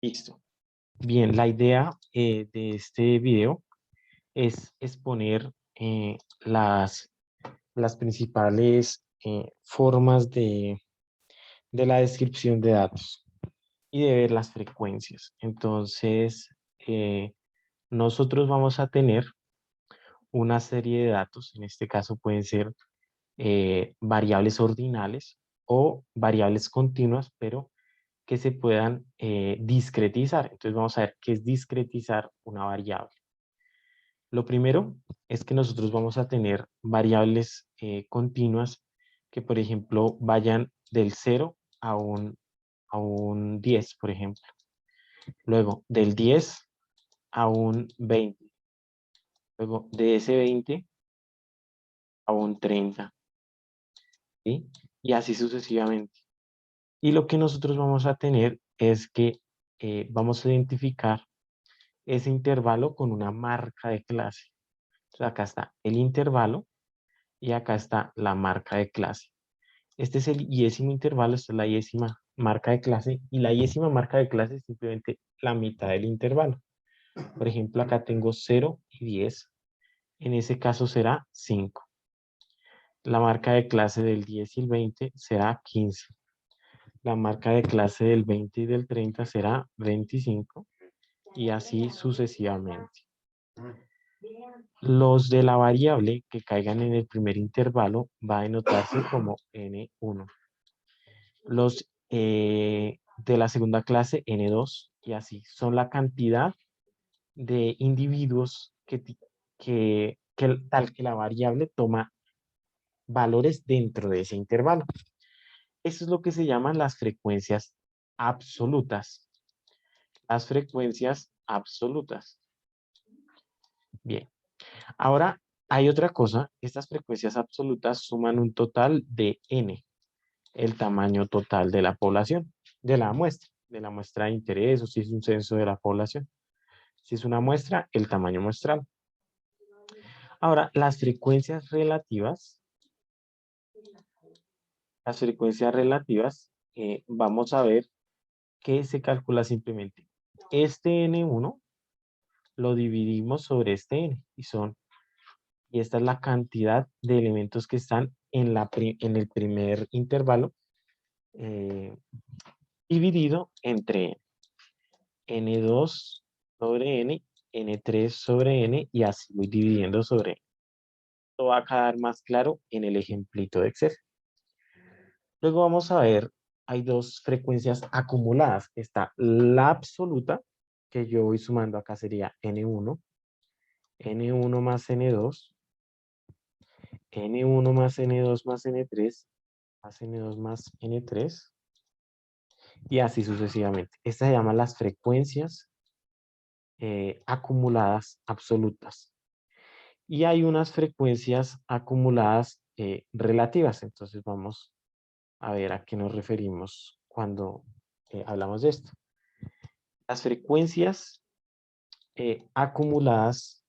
Listo. Bien, la idea de este video es exponer las principales formas de la descripción de datos y de ver las frecuencias. Entonces, nosotros vamos a tener una serie de datos, en este caso pueden ser variables ordinales o variables continuas, pero que se puedan discretizar. Entonces vamos a ver qué es discretizar una variable. Lo primero es que nosotros vamos a tener variables continuas que, por ejemplo, vayan del 0 a un 10, por ejemplo. Luego, del 10 a un 20. Luego, de ese 20 a un 30. ¿Sí? Y así sucesivamente. Y lo que nosotros vamos a tener es que vamos a identificar ese intervalo con una marca de clase. Entonces, acá está el intervalo y acá está la marca de clase. Este es el iésimo intervalo, esta es la iésima marca de clase, y la iésima marca de clase es simplemente la mitad del intervalo. Por ejemplo, acá tengo 0 y 10. En ese caso será 5. La marca de clase del 10 y el 20 será 15. La marca de clase del 20 y del 30 será 25. Y así sucesivamente. Los de la variable que caigan en el primer intervalo va a denotarse como N1. Los de la segunda clase, N2, y así. Son la cantidad de individuos tal que la variable toma valores dentro de ese intervalo. Eso es lo que se llaman las frecuencias absolutas. Las frecuencias absolutas. Bien. Ahora, hay otra cosa. Estas frecuencias absolutas suman un total de N, el tamaño total de la población, de la muestra de interés, o si es un censo de la población. Si es una muestra, el tamaño muestral. Ahora, las frecuencias relativas, vamos a ver que se calcula simplemente. Este N1 lo dividimos sobre este N y esta es la cantidad de elementos que están en el primer intervalo dividido entre N2 sobre N, N3 sobre N y así voy dividiendo sobre N. Esto va a quedar más claro en el ejemplito de Excel. Luego vamos a ver, hay dos frecuencias acumuladas. Está la absoluta, que yo voy sumando acá sería N1, N1 más N2, N1 más N2 más N3, más N2 más N3, y así sucesivamente. Estas se llaman las frecuencias acumuladas absolutas. Y hay unas frecuencias acumuladas relativas. Entonces vamos a ver a qué nos referimos cuando hablamos de esto. Las frecuencias acumuladas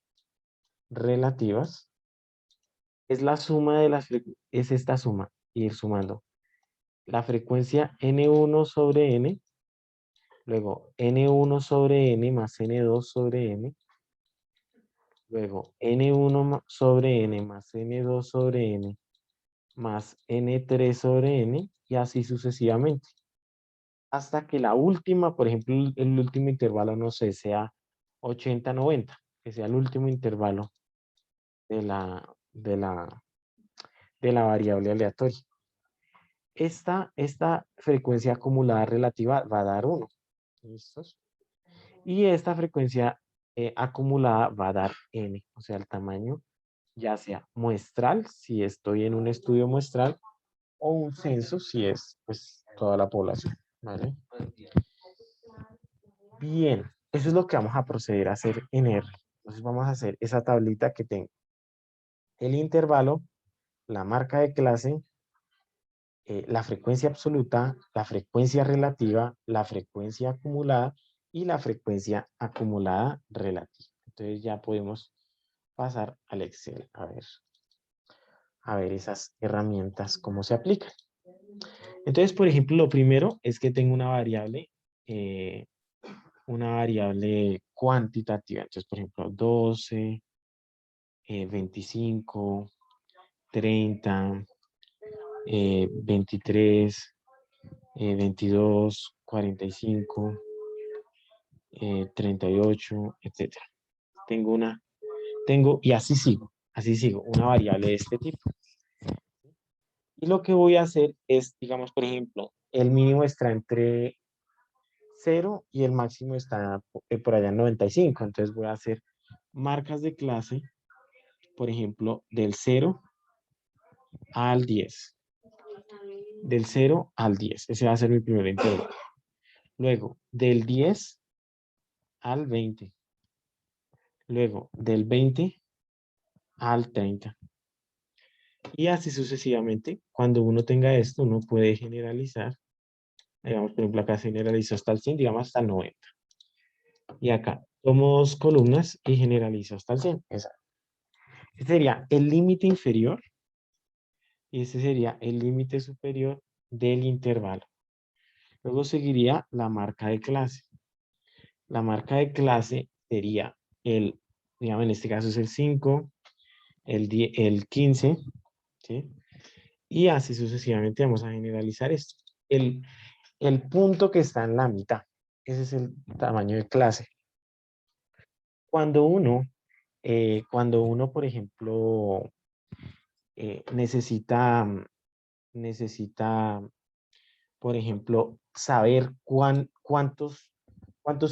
relativas es la suma de las frecuencias, es esta suma, ir sumando. La frecuencia N1 sobre N, luego N1 sobre N más N2 sobre N, luego N1 sobre N más N2 sobre N más N3 sobre N y así sucesivamente. Hasta que la última, por ejemplo, el último intervalo, no sé, sea 80-90, que sea el último intervalo de la variable aleatoria. Esta frecuencia acumulada relativa va a dar 1. ¿Listos? Y esta frecuencia acumulada va a dar n, o sea, el tamaño, ya sea muestral, si estoy en un estudio muestral, o un censo, si es pues toda la población. ¿Vale? Bien, eso es lo que vamos a proceder a hacer en R. Entonces vamos a hacer esa tablita que tengo. El intervalo, la marca de clase, la frecuencia absoluta, la frecuencia relativa, la frecuencia acumulada y la frecuencia acumulada relativa. Entonces ya podemos pasar al Excel a ver esas herramientas, cómo se aplican. Entonces, por ejemplo, lo primero es que tengo una variable una variable cuantitativa. Entonces, por ejemplo, 12, 25, 30, 23, 22, 45, 38, etcétera. Y así sigo, una variable de este tipo. Y lo que voy a hacer es, digamos, por ejemplo, el mínimo está entre 0 y el máximo está por allá en 95. Entonces voy a hacer marcas de clase, por ejemplo, del 0 al 10. Del 0 al 10. Ese va a ser mi primer intervalo. Luego, del 10 al 20. Luego, del 20 al 30. Y así sucesivamente. Cuando uno tenga esto, uno puede generalizar. Digamos, por ejemplo, acá se generalizó hasta el 100, digamos hasta el 90. Y acá somos columnas y generalizo hasta el 100. Ese sería el límite inferior y ese sería el límite superior del intervalo. Luego seguiría la marca de clase. La marca de clase sería digamos, en este caso es el 5, el 10, el 15, ¿sí? Y así sucesivamente vamos a generalizar esto. El punto que está en la mitad, ese es el tamaño de clase. Cuando uno, por ejemplo, necesita, por ejemplo, saber cuántos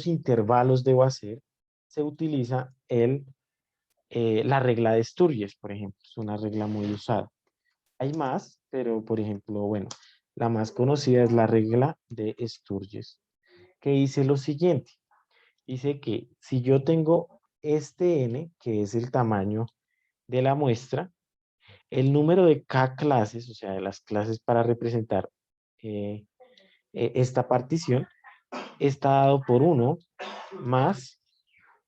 intervalos debo hacer, se utiliza la regla de Sturges, por ejemplo. Es una regla muy usada. Hay más, pero, por ejemplo, bueno, la más conocida es la regla de Sturges, que dice lo siguiente. Dice que si yo tengo este n, que es el tamaño de la muestra, el número de K clases, o sea, de las clases para representar eh, esta partición, está dado por 1 más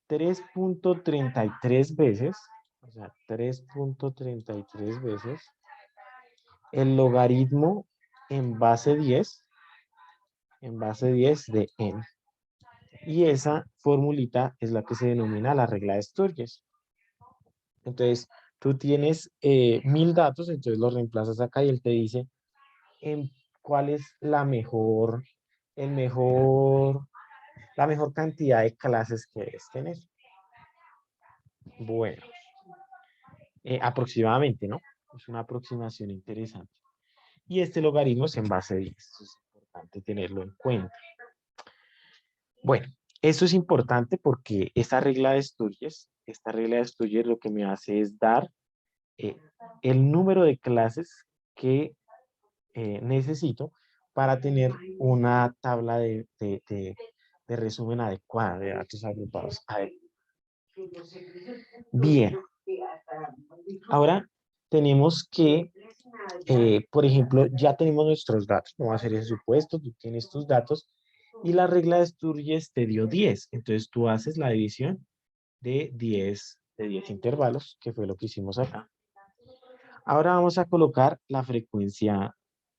3.33 veces, o sea, 3.33 veces el logaritmo en base 10, de n. Y esa formulita es la que se denomina la regla de Sturges. Entonces, tú tienes 1000 datos, entonces los reemplazas acá y él te dice en cuál es la mejor cantidad de clases que debes tener. Bueno, aproximadamente, ¿no? Es una aproximación interesante. Y este logaritmo es en base 10. Eso es importante tenerlo en cuenta. Bueno, eso es importante porque esta regla de Sturges lo que me hace es dar eh, el número de clases que necesito para tener una tabla de resumen adecuada de datos agrupados. Bien, ahora tenemos que, por ejemplo, ya tenemos nuestros datos. Vamos a hacer ese supuesto, tú tienes tus datos y la regla de Sturges te dio 10. Entonces tú haces la división de 10 intervalos, que fue lo que hicimos acá. Ahora vamos a colocar la frecuencia,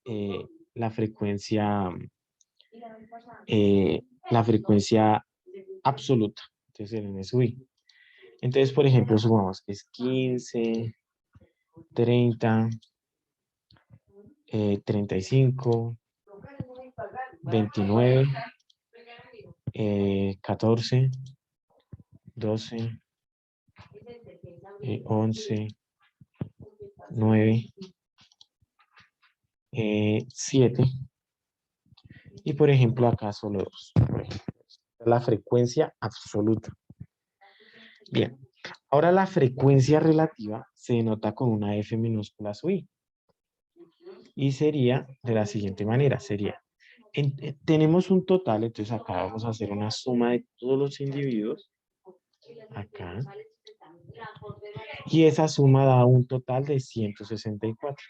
eh, la frecuencia, eh, la frecuencia absoluta. Entonces el NSUI. Entonces, por ejemplo, sumamos, es 15, 30, 35, 29, 14, 12, 11, 9, 7. Y por ejemplo, acá solo 2. Por ejemplo, la frecuencia absoluta. Bien, ahora la frecuencia relativa se denota con una F minúscula sub I. Y sería de la siguiente manera, sería, tenemos un total, entonces acá vamos a hacer una suma de todos los individuos, acá, y esa suma da un total de 164.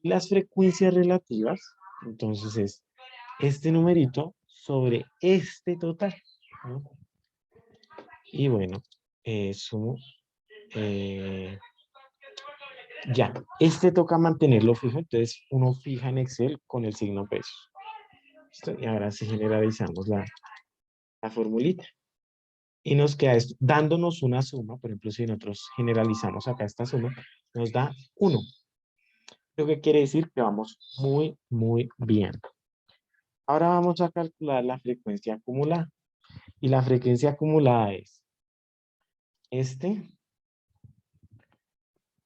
Las frecuencias relativas, entonces es este numerito sobre este total, ¿no? Y bueno, sumo, ya, este toca mantenerlo fijo, entonces uno fija en Excel con el signo pesos. ¿Listo? Y ahora sí generalizamos la formulita. Y nos queda esto, dándonos una suma. Por ejemplo, si nosotros generalizamos acá esta suma, nos da 1. Lo que quiere decir que vamos muy, muy bien. Ahora vamos a calcular la frecuencia acumulada. Y la frecuencia acumulada es este.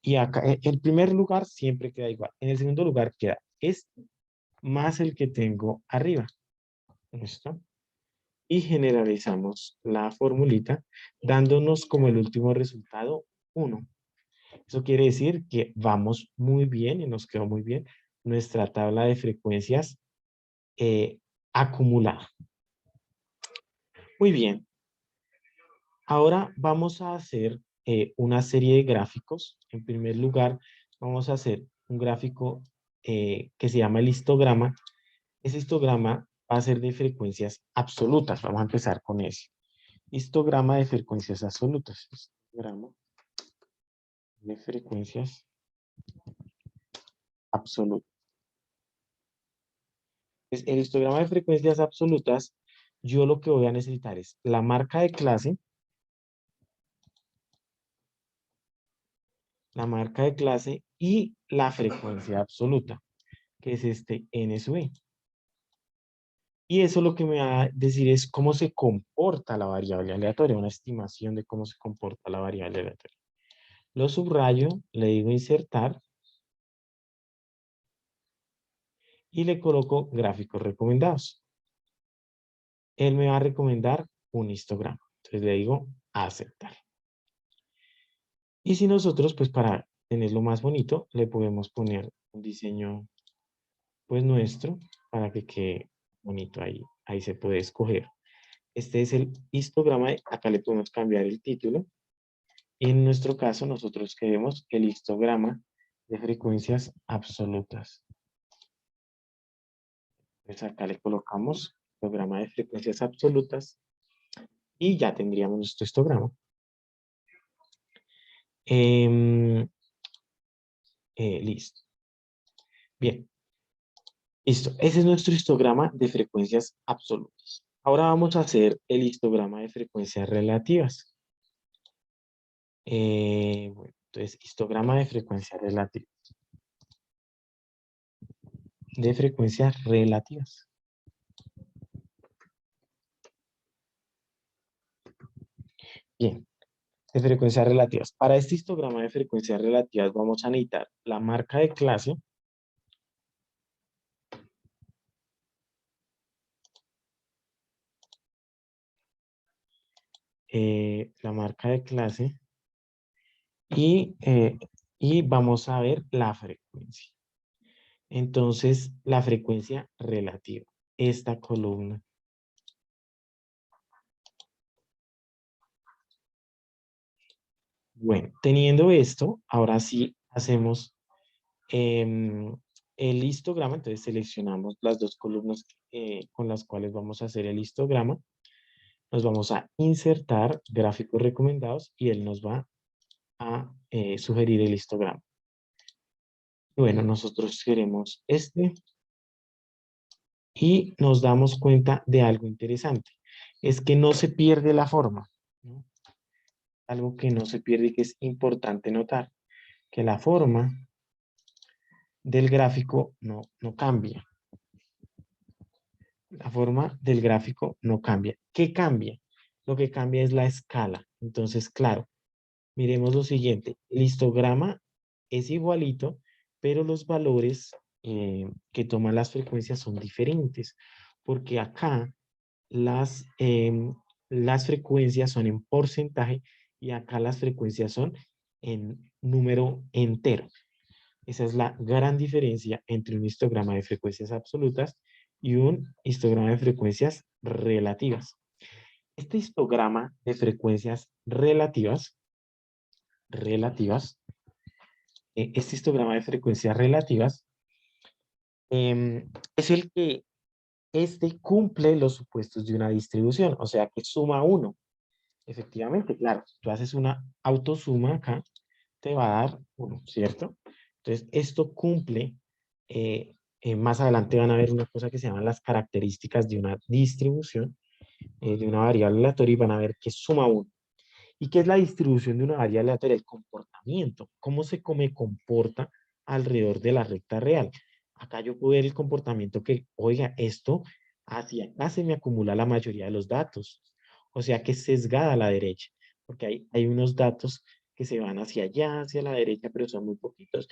Y acá, el primer lugar siempre queda igual. En el segundo lugar queda este más el que tengo arriba. ¿Listo? Y generalizamos la formulita dándonos como el último resultado 1. Eso quiere decir que vamos muy bien y nos quedó muy bien nuestra tabla de frecuencias acumulada. Muy bien. Ahora vamos a hacer una serie de gráficos. En primer lugar, vamos a hacer un gráfico que se llama el histograma. Ese histograma va a ser de frecuencias absolutas. Vamos a empezar con ese. Histograma de frecuencias absolutas. Histograma de frecuencias absolutas. El histograma de frecuencias absolutas, yo lo que voy a necesitar es la marca de clase, y la frecuencia absoluta, que es este n sub e. Y eso lo que me va a decir es cómo se comporta la variable aleatoria, una estimación de cómo se comporta la variable aleatoria. Lo subrayo, le digo insertar y le coloco gráficos recomendados. Él me va a recomendar un histograma. Entonces le digo aceptar. Y si nosotros, pues para tenerlo más bonito, le podemos poner un diseño pues nuestro para que quede bonito ahí. Ahí se puede escoger. Este es el histograma. Acá le podemos cambiar el título. Y en nuestro caso, nosotros queremos el histograma de frecuencias absolutas. Pues acá le colocamos histograma de frecuencias absolutas y ya tendríamos nuestro histograma. Listo. Bien. Listo. Ese es nuestro histograma de frecuencias absolutas. Ahora vamos a hacer el histograma de frecuencias relativas. Bueno, entonces, histograma de frecuencias relativas. De frecuencias relativas. Bien, de frecuencias relativas. Para este histograma de frecuencias relativas vamos a necesitar la marca de clase. La marca de clase. Y vamos a ver la frecuencia. Entonces, la frecuencia relativa. Esta columna. Bueno, teniendo esto, ahora sí hacemos el histograma. Entonces seleccionamos las dos columnas con las cuales vamos a hacer el histograma. Nos vamos a insertar gráficos recomendados y él nos va a sugerir el histograma. Bueno, nosotros queremos este y nos damos cuenta de algo interesante. Es que no se pierde la forma, ¿no? Algo que no se pierde y que es importante notar, que la forma del gráfico no cambia. La forma del gráfico no cambia. ¿Qué cambia? Lo que cambia es la escala. Entonces, claro, miremos lo siguiente. El histograma es igualito, pero los valores que toman las frecuencias son diferentes. Porque acá las frecuencias son en porcentaje y acá las frecuencias son en número entero. Esa es la gran diferencia entre un histograma de frecuencias absolutas y un histograma de frecuencias relativas. Este histograma de frecuencias este histograma de frecuencias relativas es el que cumple los supuestos de una distribución, o sea que suma 1. Efectivamente, claro, tú haces una autosuma acá, te va a dar 1, ¿cierto? Entonces, esto cumple, más adelante van a ver una cosa que se llaman las características de una distribución, de una variable aleatoria y van a ver que suma 1. ¿Y qué es la distribución de una variable aleatoria? El comportamiento. ¿Cómo me comporta alrededor de la recta real? Acá yo puedo ver el comportamiento que, oiga, esto hacia acá se me acumula la mayoría de los datos. O sea que es sesgada a la derecha, porque hay unos datos que se van hacia allá, hacia la derecha, pero son muy poquitos.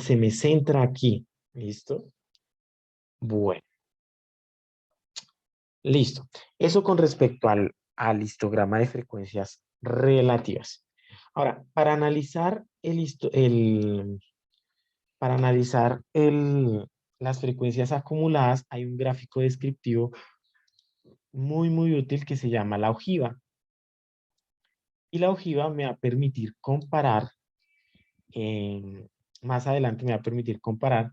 Se me centra aquí. ¿Listo? Bueno, listo. Eso con respecto al histograma de frecuencias relativas. Ahora, para analizar las frecuencias acumuladas, hay un gráfico descriptivo muy útil que se llama la ojiva. Y la ojiva me va a permitir comparar, eh, más adelante me va a permitir comparar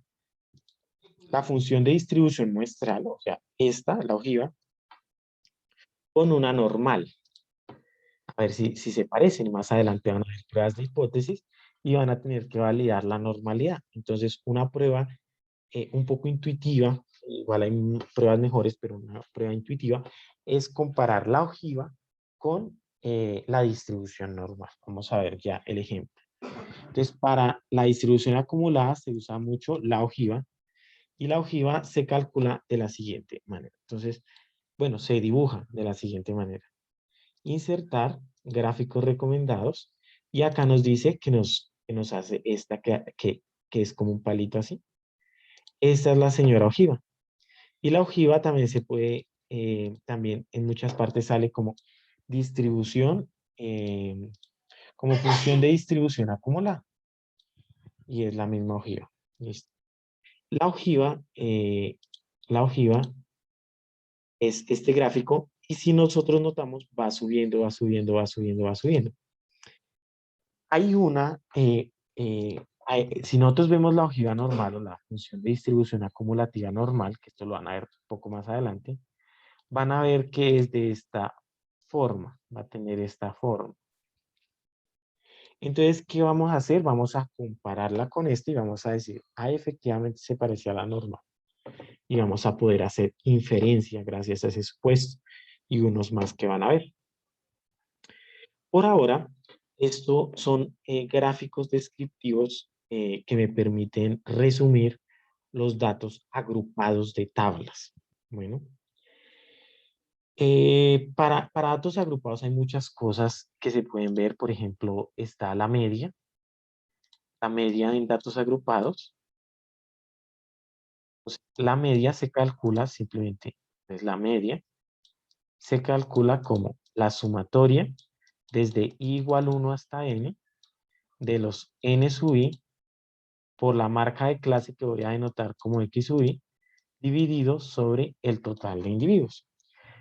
la función de distribución muestral, o sea, la ojiva, con una normal. A ver si se parecen. Más adelante van a haber pruebas de hipótesis y van a tener que validar la normalidad. Entonces, una prueba un poco intuitiva, igual hay pruebas mejores, pero una prueba intuitiva, es comparar la ojiva con la distribución normal. Vamos a ver ya el ejemplo. Entonces, para la distribución acumulada se usa mucho la ojiva y la ojiva se calcula de la siguiente manera. Entonces, bueno, se dibuja de la siguiente manera. Insertar gráficos recomendados y acá nos dice que nos hace esta que es como un palito así. Esta es la señora ojiva. Y la ojiva también se puede, también en muchas partes sale como distribución, como función de distribución acumulada. Y es la misma ojiva. ¿Listo? La ojiva, eh, la ojiva es este gráfico y si nosotros notamos va subiendo, va subiendo, va subiendo, va subiendo. Hay una, si nosotros vemos la ojiva normal o la función de distribución acumulativa normal, que esto lo van a ver un poco más adelante, van a ver que es de esta forma, va a tener esta forma. Entonces, ¿qué vamos a hacer? Vamos a compararla con esta y vamos a decir, ah, efectivamente se parece a la normal. Y vamos a poder hacer inferencia gracias a ese supuesto y unos más que van a ver. Por ahora, esto son gráficos descriptivos que me permiten resumir los datos agrupados de tablas. Bueno, para datos agrupados hay muchas cosas que se pueden ver. Por ejemplo, está la media. La media en datos agrupados. Pues, la media se calcula simplemente, es la media, se calcula como la sumatoria desde i igual 1 hasta n de los n sub i por la marca de clase que voy a denotar como x sub i dividido sobre el total de individuos.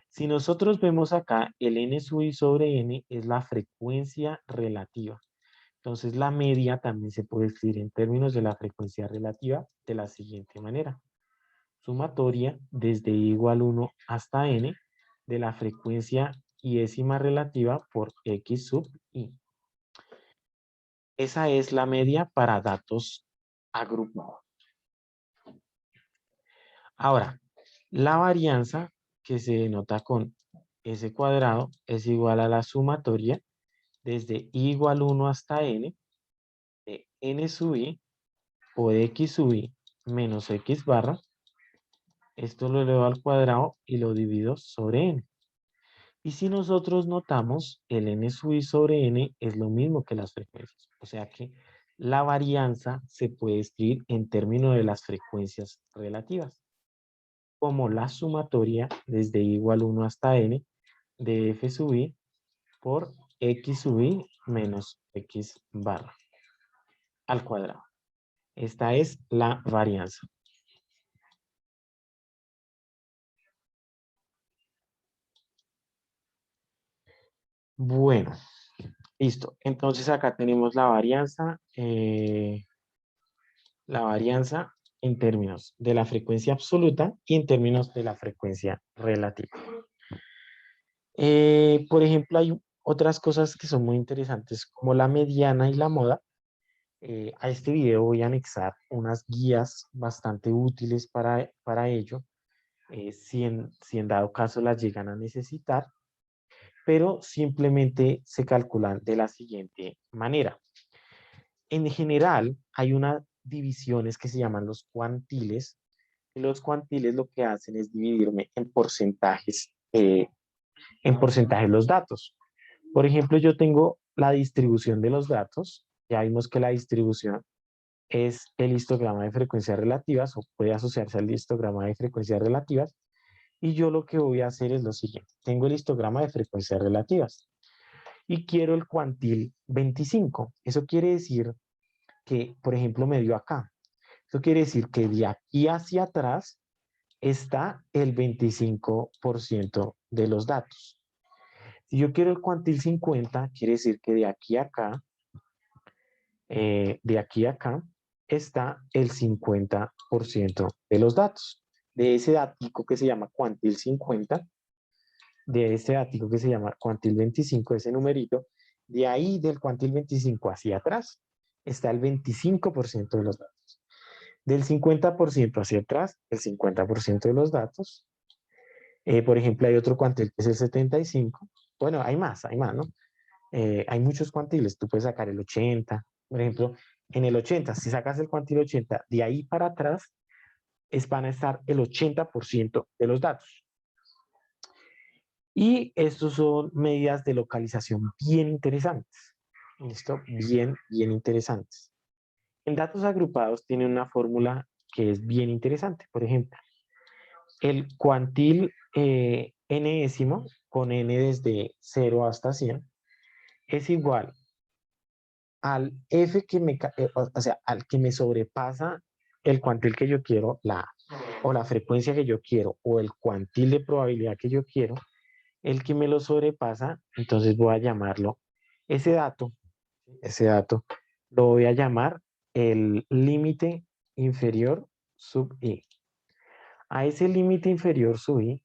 Si nosotros vemos acá, el n sub i sobre n es la frecuencia relativa. Entonces, la media también se puede escribir en términos de la frecuencia relativa de la siguiente manera. Sumatoria desde i igual 1 hasta n de la frecuencia iésima relativa por x sub i. Esa es la media para datos agrupados. Ahora, la varianza que se denota con s cuadrado es igual a la sumatoria desde i igual 1 hasta n de n sub i por x sub i menos x barra. Esto lo elevo al cuadrado y lo divido sobre n. Y si nosotros notamos, el n sub i sobre n es lo mismo que las frecuencias. O sea que la varianza se puede escribir en términos de las frecuencias relativas, como la sumatoria desde i igual 1 hasta n de f sub i por x sub i menos x barra al cuadrado. Esta es la varianza. Bueno, listo. Entonces acá tenemos la varianza en términos de la frecuencia absoluta y en términos de la frecuencia relativa. Por ejemplo, hay otras cosas que son muy interesantes como la mediana y la moda. A este video voy a anexar unas guías bastante útiles para ello. si en dado caso las llegan a necesitar, pero simplemente se calculan de la siguiente manera. En general, hay unas divisiones que se llaman los cuantiles, y los cuantiles lo que hacen es dividirme en porcentajes los datos. Por ejemplo, yo tengo la distribución de los datos. Ya vimos que la distribución es el histograma de frecuencias relativas o puede asociarse al histograma de frecuencias relativas. Y yo lo que voy a hacer es lo siguiente. Tengo el histograma de frecuencias relativas y quiero el cuantil 25. Eso quiere decir que, por ejemplo, me dio acá. Eso quiere decir que de aquí hacia atrás está el 25% de los datos. Si yo quiero el cuantil 50, quiere decir que de aquí a acá, está el 50% de los datos. De ese datico que se llama cuantil 50, de ese datico que se llama cuantil 25, ese numerito, de ahí del cuantil 25 hacia atrás, está el 25% de los datos. Del 50% hacia atrás, el 50% de los datos. Por ejemplo, hay otro cuantil que es el 75. Bueno, hay más, ¿no? Hay muchos cuantiles, tú puedes sacar el 80, por ejemplo, en el 80, si sacas el cuantil 80, de ahí para atrás van a estar el 80% de los datos. Y estos son medidas de localización bien interesantes. ¿Listo? Bien interesantes. En datos agrupados tiene una fórmula que es bien interesante. Por ejemplo, el cuantil n-ésimo, con n desde 0 hasta 100, es igual al f que o sea, al que me sobrepasa el cuantil que yo quiero, o la frecuencia que yo quiero, o el cuantil de probabilidad que yo quiero, el que me lo sobrepasa, entonces voy a llamarlo, ese dato, lo voy a llamar el límite inferior sub i. A ese límite inferior sub i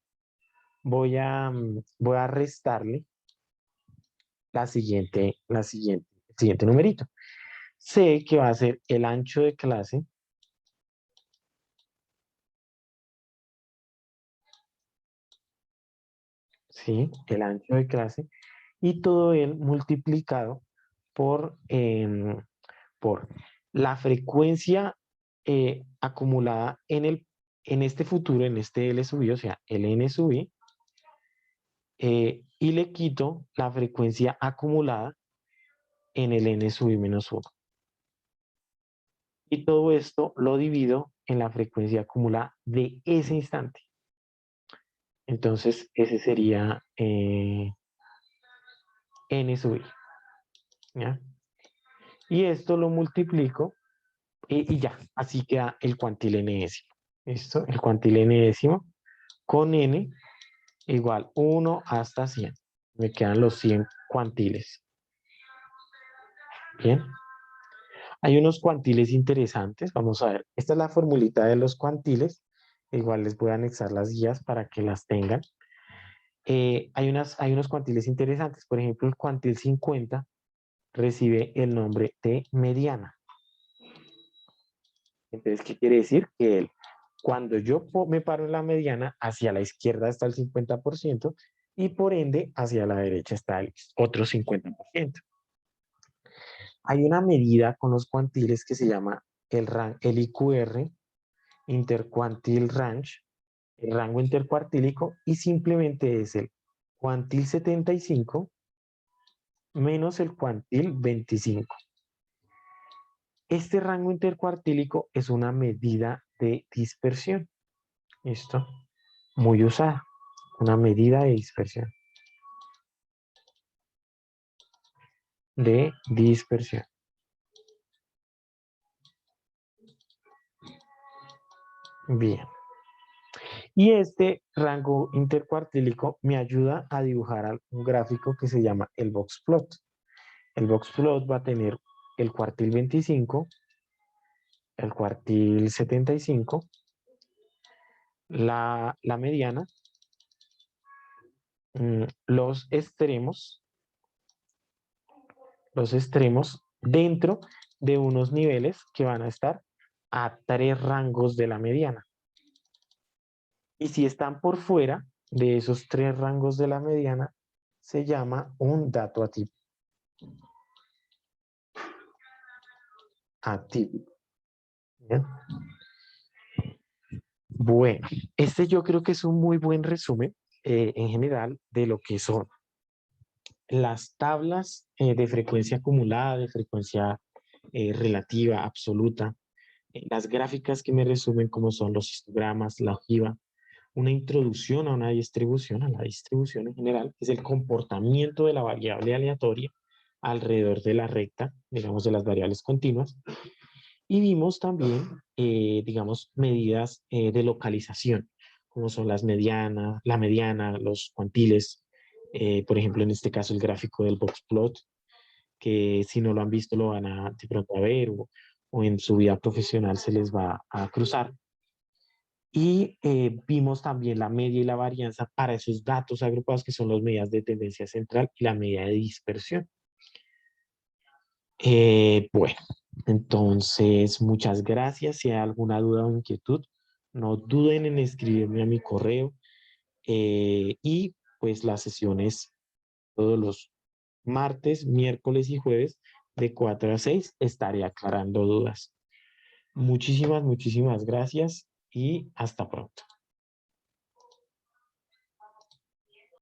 voy a restarle el siguiente numerito. Sé que va a ser el ancho de clase ¿sí? El ancho de clase, y todo él multiplicado por la frecuencia acumulada en este futuro, en este L sub i, o sea, el N sub i, y le quito la frecuencia acumulada en el N sub i menos 1. Y todo esto lo divido en la frecuencia acumulada de ese instante. Entonces, ese sería N sub i. ¿Ya? Y esto lo multiplico y ya, así queda el cuantil n-ésimo. ¿Listo? El cuantil n-ésimo con n igual 1 hasta 100. Me quedan los 100 cuantiles. Bien. Hay unos cuantiles interesantes. Vamos a ver. Esta es la formulita de los cuantiles. Igual les voy a anexar las guías para que las tengan. Hay unos cuantiles interesantes. Por ejemplo, el cuantil 50 recibe el nombre de mediana. Entonces, ¿qué quiere decir? Que cuando yo me paro en la mediana, hacia la izquierda está el 50% y por ende hacia la derecha está el otro 50%. Hay una medida con los cuantiles que se llama el IQR, Interquantile Range, el rango intercuartílico, y simplemente es el cuantil 75 menos el cuantil 25. Este rango intercuartílico es una medida de dispersión. ¿Listo? Muy usada. Una medida de dispersión. De dispersión. Bien. Y este rango intercuartílico me ayuda a dibujar un gráfico que se llama el box plot. El box plot va a tener el cuartil 25, el cuartil 75, la mediana, los extremos dentro de unos niveles que van a estar a 3 rangos de la mediana. Y si están por fuera de esos 3 rangos de la mediana, se llama un dato atípico. Atípico. ¿Bien? Bueno, este yo creo que es un muy buen resumen en general de lo que son las tablas de frecuencia acumulada, de frecuencia relativa, absoluta, las gráficas que me resumen como son los histogramas, la ojiva, una introducción a una distribución, a la distribución en general, que es el comportamiento de la variable aleatoria alrededor de la recta, digamos, de las variables continuas. Y vimos también, digamos, medidas de localización, como son las medianas, la mediana, los cuantiles, por ejemplo, en este caso el gráfico del box plot, que si no lo han visto lo van a de pronto a ver o en su vida profesional se les va a cruzar. Y vimos también la media y la varianza para esos datos agrupados que son las medidas de tendencia central y la medida de dispersión. Bueno, entonces muchas gracias. Si hay alguna duda o inquietud, no duden en escribirme a mi correo. Y pues las sesiones todos los martes, miércoles y jueves de 4 a 6 estaré aclarando dudas. Muchísimas, muchísimas gracias y hasta pronto.